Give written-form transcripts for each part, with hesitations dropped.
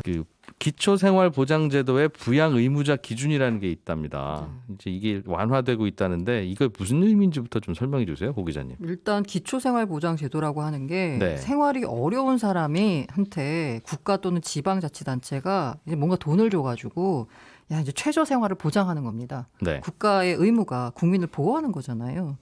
그 기초생활보장제도의 부양 의무자 기준이라는 게 있답니다. 이제 이게 완화되고 있다는데 이거 무슨 의미인지부터 좀 설명해 주세요, 고 기자님. 일단 기초생활보장제도라고 하는 게 네. 생활이 어려운 사람이 한테 국가 또는 지방자치단체가 이제 뭔가 돈을 줘가지고 야 이제 최저 생활을 보장하는 겁니다. 네. 국가의 의무가 국민을 보호하는 거잖아요.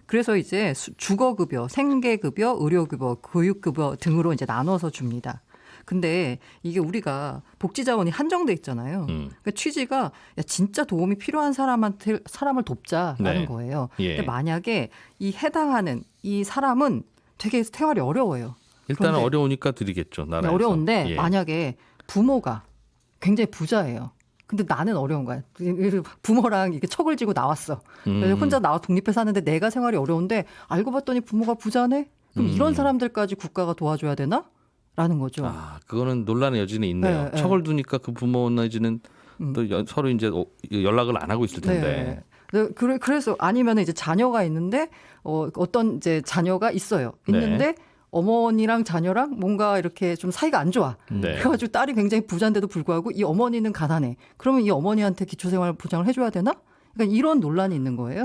그래서 이제 주거급여, 생계급여, 의료급여, 교육급여 등으로 이제 나눠서 줍니다. 근데 이게 우리가 복지자원이 한정돼 있잖아요. 그러니까 취지가 야, 진짜 도움이 필요한 사람을 돕자라는 네. 거예요. 예. 근데 만약에 이 해당하는 이 사람은 되게 생활이 어려워요. 일단은 그런데 어려우니까 드리겠죠, 나라에서. 어려운데 예. 만약에 부모가 굉장히 부자예요. 근데 나는 어려운 거야. 부모랑 이렇게 척을 지고 나왔어. 혼자 나와 독립해 사는데 내가 생활이 어려운데 알고 봤더니 부모가 부자네? 그럼 이런 사람들까지 국가가 도와줘야 되나? 라는 거죠. 아, 그거는 논란의 여지는 있네요. 네, 척을 두니까 그 부모 내지는 또 서로 이제 연락을 안 하고 있을 텐데. 네. 그래서 아니면 이제 자녀가 있는데 어떤 이제 자녀가 있어요. 있는데 어머니랑 자녀랑 뭔가 이렇게 좀 사이가 안 좋아. 네. 그래가지고 딸이 굉장히 부자인데도 불구하고 이 어머니는 가난해. 그러면 이 어머니한테 기초생활 보장을 해줘야 되나? 그러니까 이런 논란이 있는 거예요.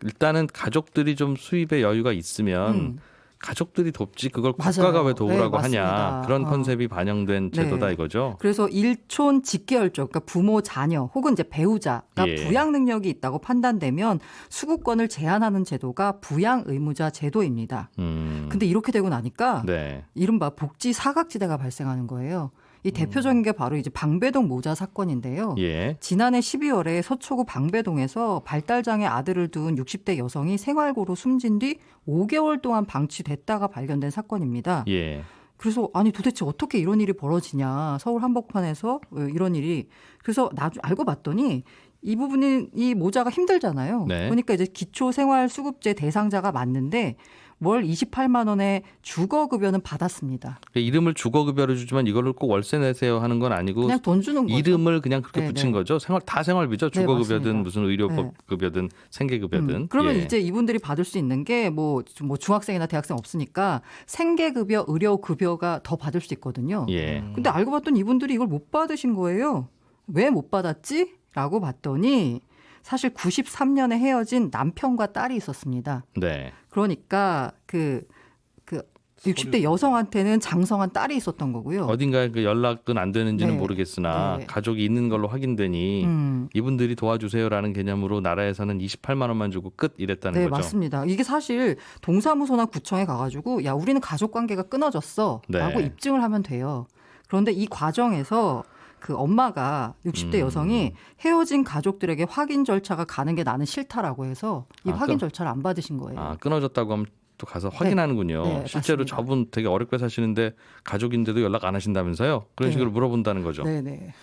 일단은 가족들이 좀 수입에 여유가 있으면 가족들이 돕지 그걸 국가가 맞아요. 왜 도우라고 네, 하냐. 맞습니다. 그런 컨셉이 반영된 제도다 네. 이거죠. 그래서 일촌 직계혈족, 그러니까 부모, 자녀 혹은 이제 배우자가 예. 부양 능력이 있다고 판단되면 수급권을 제한하는 제도가 부양 의무자 제도입니다. 근데 이렇게 되고 나니까 네. 이른바 복지 사각지대가 발생하는 거예요. 이 대표적인 게 바로 이제 방배동 모자 사건인데요. 예. 지난해 12월에 서초구 방배동에서 발달장애 아들을 둔 60대 여성이 생활고로 숨진 뒤 5개월 동안 방치됐다가 발견된 사건입니다. 예. 그래서 아니 도대체 어떻게 이런 일이 벌어지냐. 서울 한복판에서 이런 일이. 그래서 알고 봤더니 이 부분이 이 모자가 힘들잖아요. 네. 그러니까 이제 기초생활수급제 대상자가 맞는데 월 28만 원의 주거급여는 받았습니다. 이름을 주거급여를 주지만 이거를 꼭 월세 내세요 하는 건 아니고 그냥 돈 주는 거죠. 이름을 그냥 그렇게 네, 붙인 네. 거죠. 다 생활비죠. 네, 주거급여든 맞습니다. 무슨 의료급여든 생계급여든. 그러면 예. 이제 이분들이 받을 수 있는 게 뭐 중학생이나 대학생 없으니까 생계급여, 의료급여가 더 받을 수 있거든요. 예. 근데 알고 봤더니 이분들이 이걸 못 받으신 거예요. 왜 못 받았지? 라고 봤더니 사실 93년에 헤어진 남편과 딸이 있었습니다. 네. 그러니까 그 60대 여성한테는 장성한 딸이 있었던 거고요. 어딘가에 그 연락은 안 되는지는 네. 모르겠으나 네. 가족이 있는 걸로 확인되니 이분들이 도와주세요라는 개념으로 나라에서는 28만 원만 주고 끝 이랬다는 네, 거죠. 맞습니다. 이게 사실 동사무소나 구청에 가가지고 야 우리는 가족 관계가 끊어졌어라고 네. 입증을 하면 돼요. 그런데 이 과정에서 그 엄마가 60대 여성이 헤어진 가족들에게 확인 절차가 가는 게 나는 싫다라고 해서 이 확인 절차를 안 받으신 거예요. 아, 끊어졌다고 하면 또 가서 확인하는군요. 네, 실제로 맞습니다. 저분 되게 어렵게 사시는데 가족인데도 연락 안 하신다면서요? 그런 네. 식으로 물어본다는 거죠. 네네.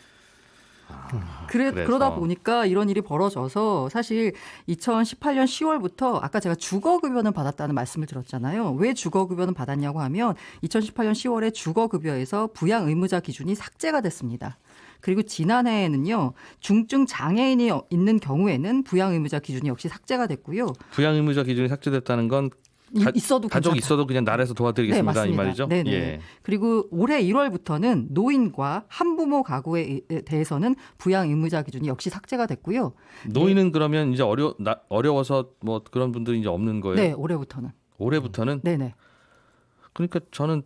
그래서. 그러다 보니까 이런 일이 벌어져서 사실 2018년 10월부터 아까 제가 주거급여는 받았다는 말씀을 드렸잖아요. 왜 주거급여는 받았냐고 하면 2018년 10월에 주거급여에서 부양 의무자 기준이 삭제가 됐습니다. 그리고 지난해에는요. 중증 장애인이 있는 경우에는 부양 의무자 기준이 역시 삭제가 됐고요. 부양 의무자 기준이 삭제됐다는 건 있어도 가족 괜찮다. 있어도 그냥 나라에서 도와드리겠습니다. 네, 맞습니다. 이 말이죠. 네네. 예. 그리고 올해 1월부터는 노인과 한부모 가구에 대해서는 부양 의무자 기준이 역시 삭제가 됐고요. 노인은 그러면 이제 어려워서 뭐 그런 분들이 이제 없는 거예요. 네, 올해부터는. 올해부터는. 네네. 그러니까 저는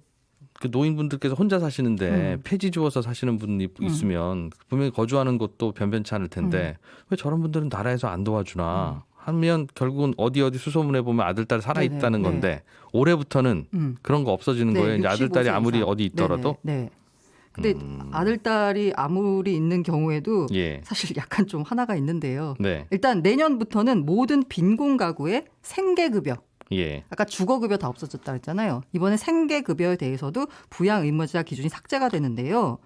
그 노인분들께서 혼자 사시는데 폐지 주어서 사시는 분이 있으면 분명히 거주하는 곳도 변변치 않을 텐데 왜 저런 분들은 나라에서 안 도와주나 하면 결국은 어디 수소문해 보면 아들 딸 살아 있다는 네네. 건데 올해부터는 그런 거 없어지는 네, 거예요. 이제 아들 딸이 65세 아무리 이상. 어디 있더라도. 네. 근데 아들 딸이 아무리 있는 경우에도 예. 사실 약간 좀 하나가 있는데요. 네. 일단 내년부터는 모든 빈곤 가구의 생계급여. 예. 아까 주거급여 다 없어졌다 그랬잖아요. 이번에 생계급여에 대해서도 부양 의무자 기준이 삭제가 되는데요.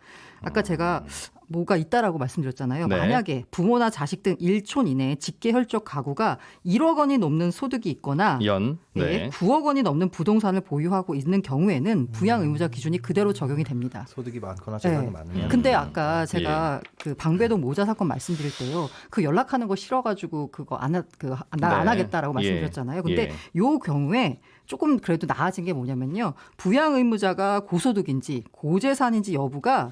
아까 제가 뭐가 있다라고 말씀드렸잖아요. 네. 만약에 부모나 자식 등 1촌 이내에 직계혈족 가구가 1억 원이 넘는 소득이 있거나 네. 9억 원이 넘는 부동산을 보유하고 있는 경우에는 부양 의무자 기준이 그대로 적용이 됩니다. 소득이 많거나 재산이 네. 많으면. 근데 아까 제가 그 방배동 모자 사건 말씀드릴 때요. 그 연락하는 거 싫어가지고 그거 안 하겠다라고 말씀드렸잖아요. 근데 요 경우에 조금 그래도 나아진 게 뭐냐면요. 부양 의무자가 고소득인지 고재산인지 여부가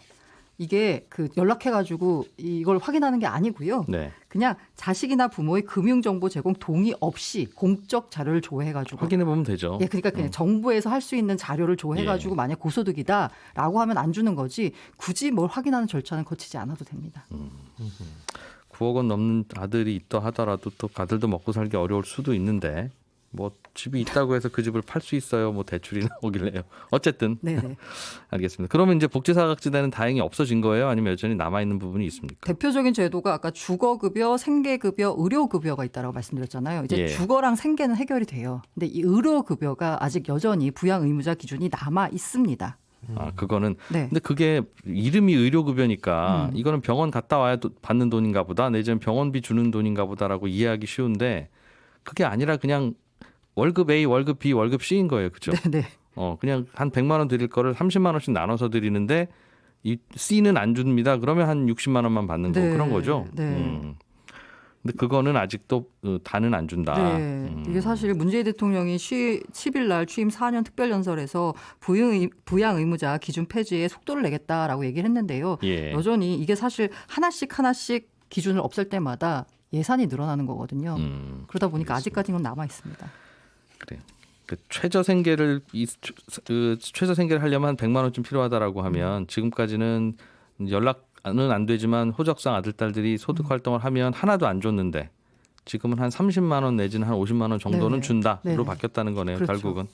이게 그 연락해가지고 이걸 확인하는 게 아니고요. 네. 그냥 자식이나 부모의 금융정보 제공 동의 없이 공적 자료를 조회해가지고 확인해 보면 되죠. 예, 그러니까 그냥 정부에서 할 수 있는 자료를 조회해가지고 만약 고소득이다라고 하면 안 주는 거지 굳이 뭘 확인하는 절차는 거치지 않아도 됩니다. 9억 원 넘는 아들이 있다 하더라도 또 아들도 먹고 살기 어려울 수도 있는데 뭐 집이 있다고 해서 그 집을 팔 수 있어요. 뭐 대출이 나오길래요. 어쨌든 네네. 알겠습니다. 그러면 이제 복지사각지대는 다행히 없어진 거예요? 아니면 여전히 남아있는 부분이 있습니까? 대표적인 제도가 아까 주거급여, 생계급여, 의료급여가 있다라고 말씀드렸잖아요. 이제 예. 주거랑 생계는 해결이 돼요. 근데 이 의료급여가 아직 여전히 부양 의무자 기준이 남아 있습니다. 아, 그거는 네. 근데 그게 이름이 의료급여니까 이거는 병원 갔다 와야 받는 돈인가 보다 내지는 병원비 주는 돈인가 보다라고 이해하기 쉬운데 그게 아니라 그냥 월급 A, 월급 B, 월급 C인 거예요. 그죠? 네네. 그냥 한 100만 원 드릴 거를 30만 원씩 나눠서 드리는데 이 C는 안 줍니다. 그러면 한 60만 원만 받는 거 네. 그런 거죠. 네. 근데 그거는 아직도 다는 안 준다. 네. 이게 사실 문재인 대통령이 10일 날 취임 4년 특별연설에서 부양 의무자 기준 폐지에 속도를 내겠다라고 얘기를 했는데요. 예. 여전히 이게 사실 하나씩 기준을 없앨 때마다 예산이 늘어나는 거거든요. 그러다 보니까 아직까지는 남아 있습니다. 그래요. 그 최저 생계를 최저 생계를 하려면 한 100만 원쯤 필요하다라고 하면 지금까지는 연락은 안 되지만 호적상 아들 딸들이 소득 활동을 하면 하나도 안 줬는데 지금은 한 30만 원 내지는 한 50만 원 정도는 네네. 준다로 네네. 바뀌었다는 거네요. 그렇죠. 결국은.